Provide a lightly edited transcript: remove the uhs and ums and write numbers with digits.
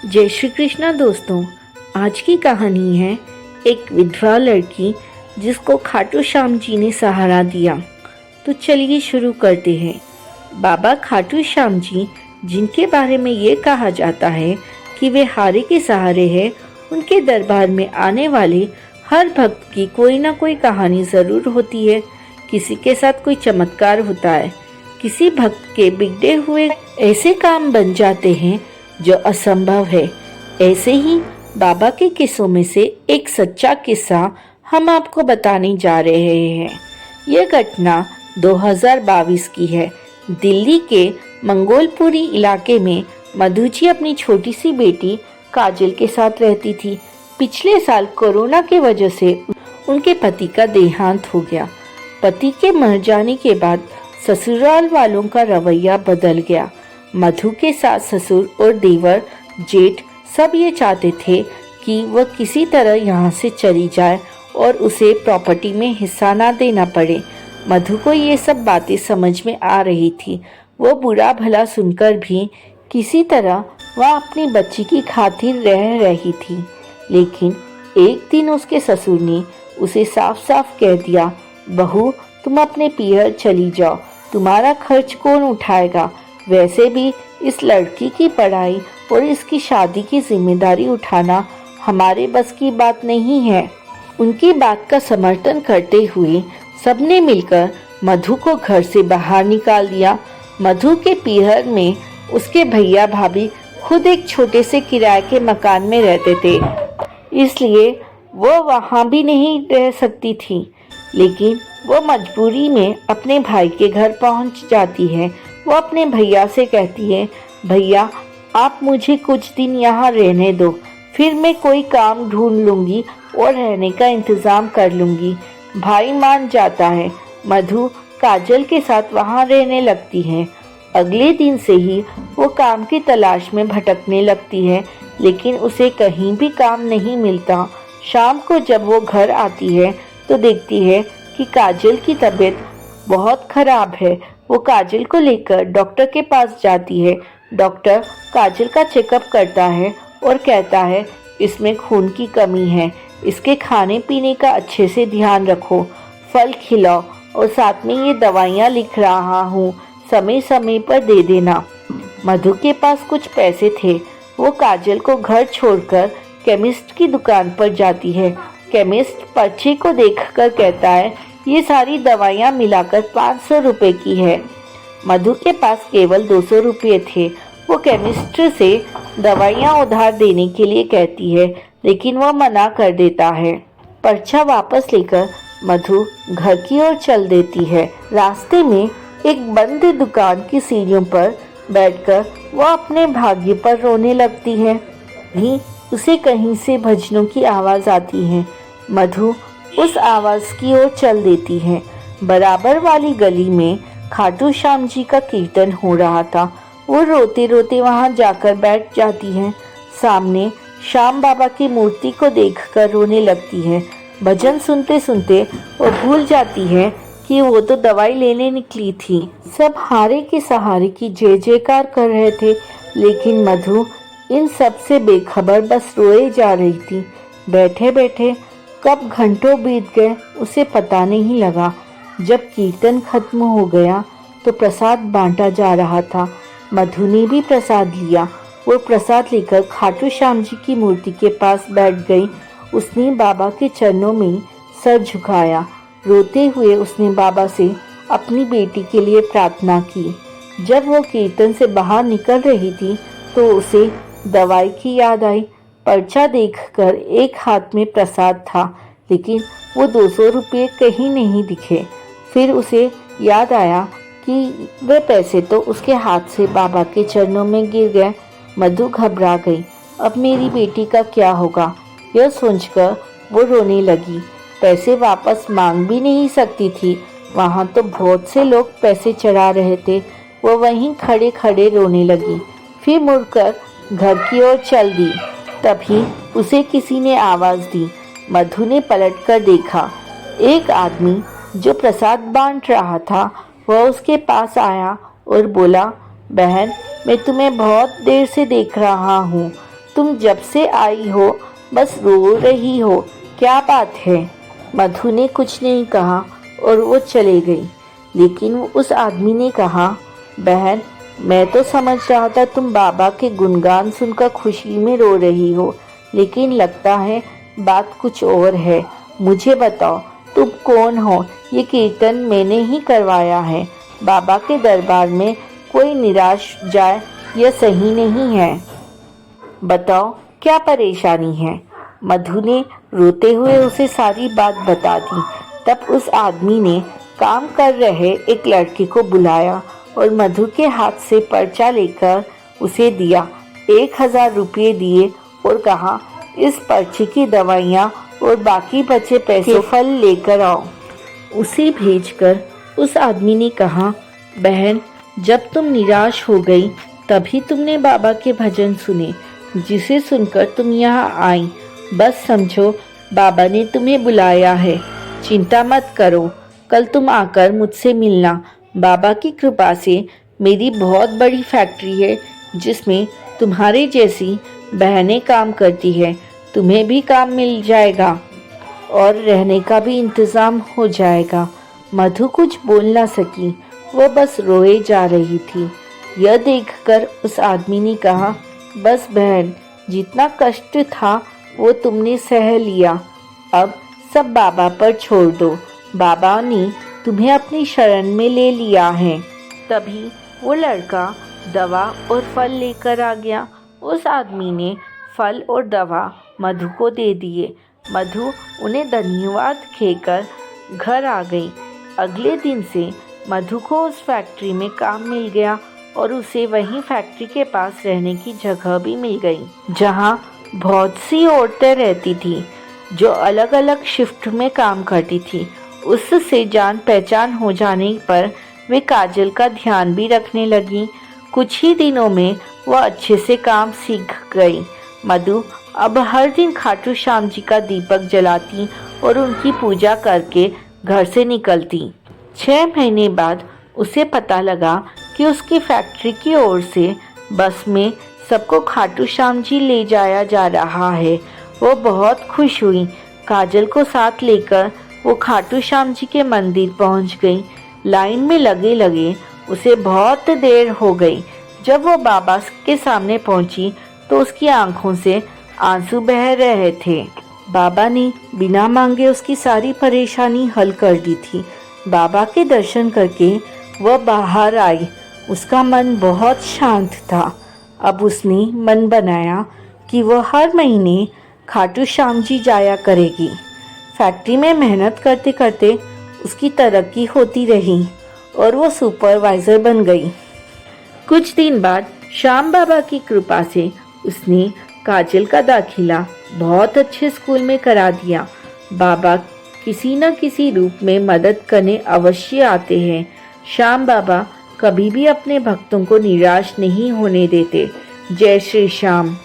जय श्री कृष्णा दोस्तों। आज की कहानी है एक विधवा लड़की जिसको खाटू श्याम जी ने सहारा दिया। तो चलिए शुरू करते हैं। बाबा खाटू श्याम जी, जिनके बारे में ये कहा जाता है कि वे हारे के सहारे हैं, उनके दरबार में आने वाले हर भक्त की कोई ना कोई कहानी ज़रूर होती है। किसी के साथ कोई चमत्कार होता है, किसी भक्त के बिगड़े हुए ऐसे काम बन जाते हैं जो असंभव है। ऐसे ही बाबा के किस्सों में से एक सच्चा किस्सा हम आपको बताने जा रहे हैं। यह घटना 2022 की है। दिल्ली के मंगोलपुरी इलाके में मधु जी अपनी छोटी सी बेटी काजल के साथ रहती थी। पिछले साल कोरोना की वजह से उनके पति का देहांत हो गया। पति के मर जाने के बाद ससुराल वालों का रवैया बदल गया। मधु के सास ससुर और देवर जेठ सब ये चाहते थे कि वह किसी तरह यहाँ से चली जाए और उसे प्रॉपर्टी में हिस्सा ना देना पड़े। मधु को ये सब बातें समझ में आ रही थी। वो बुरा भला सुनकर भी किसी तरह वह अपनी बच्ची की खातिर रह रही थी। लेकिन एक दिन उसके ससुर ने उसे साफ साफ कह दिया, बहू तुम अपने पीहर चली जाओ, तुम्हारा खर्च कौन उठाएगा? वैसे भी इस लड़की की पढ़ाई और इसकी शादी की जिम्मेदारी उठाना हमारे बस की बात नहीं है। उनकी बात का समर्थन करते हुए सबने मिलकर मधु को घर से बाहर निकाल दिया। मधु के पीहर में उसके भैया भाभी खुद एक छोटे से किराए के मकान में रहते थे, इसलिए वो वहाँ भी नहीं रह सकती थी। लेकिन वो मजबूरी में अपने भाई के घर पहुँच जाती है। वो अपने भैया से कहती है, भैया आप मुझे कुछ दिन यहाँ रहने दो, फिर मैं कोई काम ढूंढ लूँगी और रहने का इंतज़ाम कर लूँगी। भाई मान जाता है। मधु काजल के साथ वहाँ रहने लगती है। अगले दिन से ही वो काम की तलाश में भटकने लगती है, लेकिन उसे कहीं भी काम नहीं मिलता। शाम को जब वो घर आती है तो देखती है कि काजल की तबीयत बहुत ख़राब है। वो काजल को लेकर डॉक्टर के पास जाती है। डॉक्टर काजल का चेकअप करता है और कहता है, इसमें खून की कमी है, इसके खाने पीने का अच्छे से ध्यान रखो, फल खिलाओ और साथ में ये दवाइयाँ लिख रहा हूँ, समय समय पर दे देना। मधु के पास कुछ पैसे थे। वो काजल को घर छोड़कर केमिस्ट की दुकान पर जाती है। केमिस्ट पर्ची को देखकर कहता है, ये सारी दवाइयाँ मिलाकर 500 रुपये की है। मधु के पास केवल 200 रुपये थे। वो केमिस्ट से दवाइयाँ उधार देने के लिए कहती है, लेकिन वह मना कर देता है। पर्चा वापस लेकर मधु घर की ओर चल देती है। रास्ते में एक बंद दुकान की सीढ़ियों पर बैठकर वह अपने भाग्य पर रोने लगती है। भी उसे कहीं से भजनों की आवाज़ आती है। मधु उस आवाज़ की ओर चल देती है। बराबर वाली गली में खाटू श्याम जी का कीर्तन हो रहा था। वो रोते रोते वहां जाकर बैठ जाती है। सामने श्याम बाबा की मूर्ति को देखकर रोने लगती है। भजन सुनते सुनते वो भूल जाती है कि वो तो दवाई लेने निकली थी। सब हारे के सहारे की जय जयकार कर रहे थे, लेकिन मधु इन सब से बेखबर बस रोए जा रही थी। बैठे बैठे कब घंटों बीत गए उसे पता नहीं लगा। जब कीर्तन खत्म हो गया तो प्रसाद बांटा जा रहा था। मधु ने भी प्रसाद लिया। वो प्रसाद लेकर खाटू श्याम जी की मूर्ति के पास बैठ गई। उसने बाबा के चरणों में सर झुकाया। रोते हुए उसने बाबा से अपनी बेटी के लिए प्रार्थना की। जब वो कीर्तन से बाहर निकल रही थी तो उसे दवाई की याद आई। पर्चा देखकर एक हाथ में प्रसाद था, लेकिन वो 200 रुपये कहीं नहीं दिखे। फिर उसे याद आया कि वे पैसे तो उसके हाथ से बाबा के चरणों में गिर गए। मधु घबरा गई। अब मेरी बेटी का क्या होगा, यह सोचकर वो रोने लगी। पैसे वापस मांग भी नहीं सकती थी, वहाँ तो बहुत से लोग पैसे चढ़ा रहे थे। वो वहीं खड़े खड़े रोने लगी। फिर मुड़कर घर की ओर चल दी। तभी उसे किसी ने आवाज़ दी। मधु ने पलटकर देखा। एक आदमी जो प्रसाद बांट रहा था वह उसके पास आया और बोला, बहन मैं तुम्हें बहुत देर से देख रहा हूँ, तुम जब से आई हो बस रो रही हो, क्या बात है? मधु ने कुछ नहीं कहा और वो चले गई। लेकिन उस आदमी ने कहा, बहन, मैं तो समझ रहा था तुम बाबा के गुणगान सुनकर खुशी में रो रही हो, लेकिन लगता है बात कुछ और है। मुझे बताओ, तुम कौन हो? ये कीर्तन मैंने ही करवाया है। बाबा के दरबार में कोई निराश जाए यह सही नहीं है। बताओ क्या परेशानी है? मधु ने रोते हुए उसे सारी बात बता दी। तब उस आदमी ने काम कर रहे एक लड़के को बुलाया और मधु के हाथ से पर्चा लेकर उसे दिया। 1000 रुपये दिए और कहा, इस पर्चे की दवाइयाँ और बाकी बचे पैसे फल लेकर आओ। उसे भेजकर उस आदमी ने कहा, बहन, जब तुम निराश हो गई तभी तुमने बाबा के भजन सुने, जिसे सुनकर तुम यहाँ आई। बस समझो बाबा ने तुम्हें बुलाया है। चिंता मत करो, कल तुम आकर मुझसे मिलना। बाबा की कृपा से मेरी बहुत बड़ी फैक्ट्री है जिसमें तुम्हारे जैसी बहनें काम करती है। तुम्हें भी काम मिल जाएगा और रहने का भी इंतज़ाम हो जाएगा। मधु कुछ बोल ना सकी, वह बस रोए जा रही थी। यह देखकर उस आदमी ने कहा, बस बहन, जितना कष्ट था वो तुमने सह लिया, अब सब बाबा पर छोड़ दो। बाबा ने तुम्हें अपनी शरण में ले लिया है। तभी वो लड़का दवा और फल लेकर आ गया। उस आदमी ने फल और दवा मधु को दे दिए। मधु उन्हें धन्यवाद कहकर घर आ गई। अगले दिन से मधु को उस फैक्ट्री में काम मिल गया और उसे वहीं फैक्ट्री के पास रहने की जगह भी मिल गई, जहां बहुत सी औरतें रहती थी जो अलग अलग शिफ्ट में काम करती थी। उससे जान पहचान हो जाने पर वे काजल का ध्यान भी रखने लगी। कुछ ही दिनों में वह अच्छे से काम सीख गई। मधु अब हर दिन खाटू श्याम जी का दीपक जलाती और उनकी पूजा करके घर से निकलती। 6 महीने बाद उसे पता लगा कि उसकी फैक्ट्री की ओर से बस में सबको खाटू श्याम जी ले जाया जा रहा है। वो बहुत खुश हुई। काजल को साथ लेकर वो खाटू श्याम जी के मंदिर पहुंच गई। लाइन में लगे लगे उसे बहुत देर हो गई। जब वो बाबा के सामने पहुंची तो उसकी आंखों से आंसू बह रहे थे। बाबा ने बिना मांगे उसकी सारी परेशानी हल कर दी थी। बाबा के दर्शन करके वह बाहर आई। उसका मन बहुत शांत था। अब उसने मन बनाया कि वह हर महीने खाटू श्याम जी जाया करेगी। फैक्ट्री में मेहनत करते करते उसकी तरक्की होती रही और वो सुपरवाइज़र बन गई। कुछ दिन बाद श्याम बाबा की कृपा से उसने काजल का दाखिला बहुत अच्छे स्कूल में करा दिया। बाबा किसी न किसी रूप में मदद करने अवश्य आते हैं। श्याम बाबा कभी भी अपने भक्तों को निराश नहीं होने देते। जय श्री श्याम।